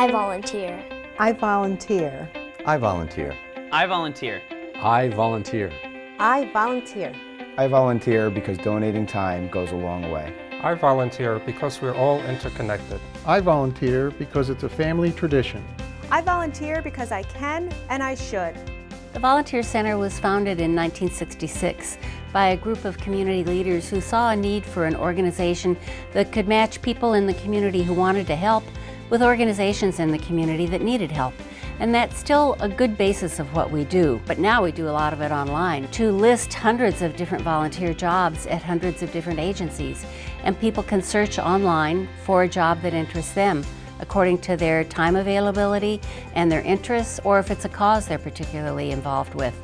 I volunteer. I volunteer. I volunteer. I volunteer. I volunteer. I volunteer. I volunteer because donating time goes a long way. I volunteer because we're all interconnected. I volunteer because it's a family tradition. I volunteer because I can and I should. The Volunteer Center was founded in 1966 by a group of community leaders who saw a need for an organization that could match people in the community who wanted to help with organizations in the community that needed help. And that's still a good basis of what we do, but now we do a lot of it online. To list hundreds of different volunteer jobs at hundreds of different agencies, and people can search online for a job that interests them according to their time availability and their interests, or if it's a cause they're particularly involved with.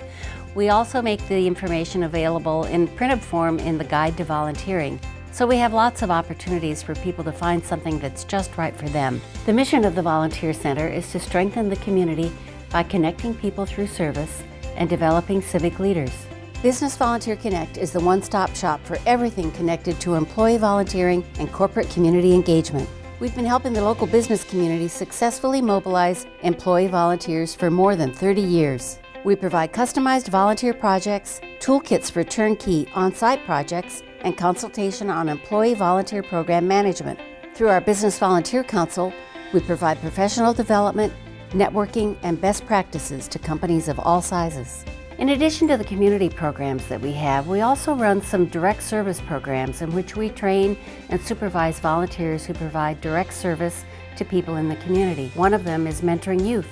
We also make the information available in printed form in the Guide to Volunteering. So we have lots of opportunities for people to find something that's just right for them. The mission of the Volunteer Center is to strengthen the community by connecting people through service and developing civic leaders. Business Volunteer Connect is the one-stop shop for everything connected to employee volunteering and corporate community engagement. We've been helping the local business community successfully mobilize employee volunteers for more than 30 years. We provide customized volunteer projects, toolkits for turnkey on-site projects, and consultation on employee volunteer program management. Through our Business Volunteer Council, we provide professional development, networking, and best practices to companies of all sizes. In addition to the community programs that we have, we also run some direct service programs in which we train and supervise volunteers who provide direct service to people in the community. One of them is mentoring youth,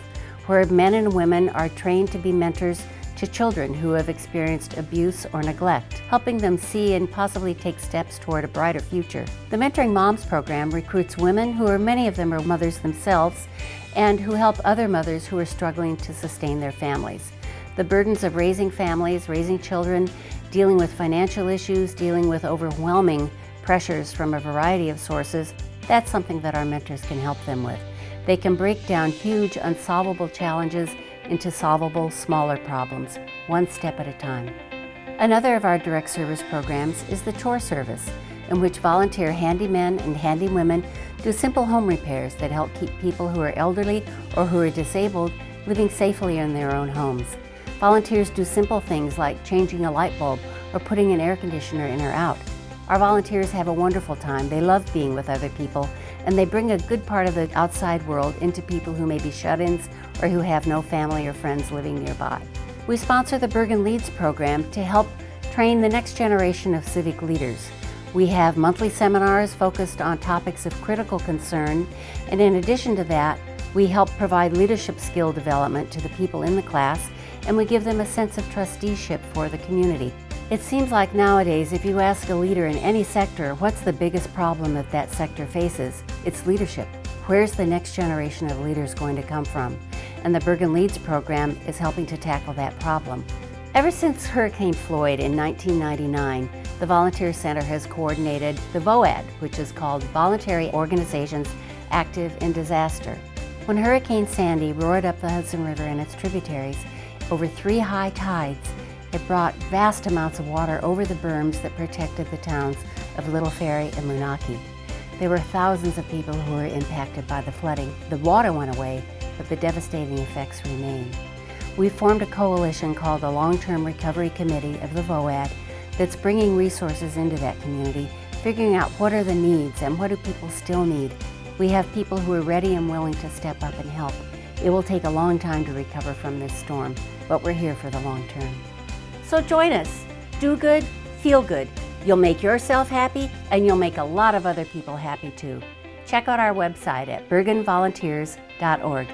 where men and women are trained to be mentors to children who have experienced abuse or neglect, helping them see and possibly take steps toward a brighter future. The Mentoring Moms program recruits women who many of them are mothers themselves and who help other mothers who are struggling to sustain their families. The burdens of raising families, raising children, dealing with financial issues, dealing with overwhelming pressures from a variety of sources, that's something that our mentors can help them with. They can break down huge, unsolvable challenges into solvable, smaller problems, one step at a time. Another of our direct service programs is the Chore Service, in which volunteer handymen and handywomen do simple home repairs that help keep people who are elderly or who are disabled living safely in their own homes. Volunteers do simple things like changing a light bulb or putting an air conditioner in or out. Our volunteers have a wonderful time. They love being with other people, and they bring a good part of the outside world into people who may be shut-ins or who have no family or friends living nearby. We sponsor the Bergen LEADS program to help train the next generation of civic leaders. We have monthly seminars focused on topics of critical concern, and in addition to that, we help provide leadership skill development to the people in the class, and we give them a sense of trusteeship for the community. It seems like nowadays, if you ask a leader in any sector, what's the biggest problem that that sector faces? It's leadership. Where's the next generation of leaders going to come from? And the Bergen LEADS program is helping to tackle that problem. Ever since Hurricane Floyd in 1999, the Volunteer Center has coordinated the VOAD, which is called Voluntary Organizations Active in Disaster. When Hurricane Sandy roared up the Hudson River and its tributaries over 3 high tides, it brought vast amounts of water over the berms that protected the towns of Little Ferry and Lunaki. There were thousands of people who were impacted by the flooding. The water went away, but the devastating effects remained. We formed a coalition called the Long-Term Recovery Committee of the VOAD that's bringing resources into that community, figuring out what are the needs and what do people still need. We have people who are ready and willing to step up and help. It will take a long time to recover from this storm, but we're here for the long term. So join us. Do good, feel good. You'll make yourself happy, and you'll make a lot of other people happy too. Check out our website at bergenvolunteers.org.